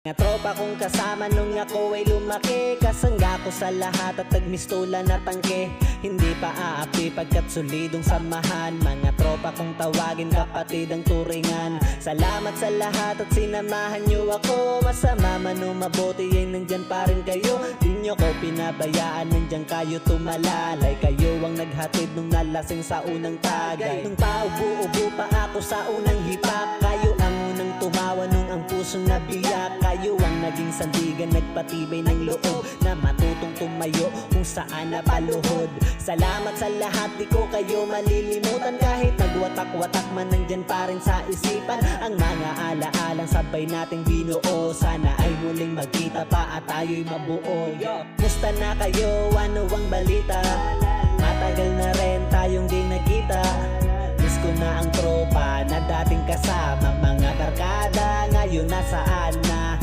Nga tropa kong kasama nung ako ay lumaki, kasangga ko sa lahat at nagmistola na tangke. Hindi pa aapi pagkat solidong samahan, mga tropa kong tawagin kapatid ang turingan. Salamat sa lahat at sinamahan nyo ako, masama man o mabuti ay nandyan pa rin kayo. Di nyo ko pinabayaan, nandyan kayo tumalalay. Kayo ang naghatid nung nalasing sa unang tagay. Nung paubo-ubo pa ako sa unang hipak, kayo ang unang tumawa nung ang pusong nabiyak. Kayo ang naging sandigan, nagpatibay ng loob na matutong tumayo kung saan napaluhod. Salamat sa lahat, di ko kayo malilimutan. Kahit nagwatak-watak man, nandyan pa rin sa isipan ang mga alaalang sabay nating binuo. Sana ay muling magkita pa at tayo'y mabuo. Musta na kayo? Ano ang balita? Matagal na rin tayong di nagkita. Miss ko na ang tropa na dating kasama, mga barkada ngayon nasaan na.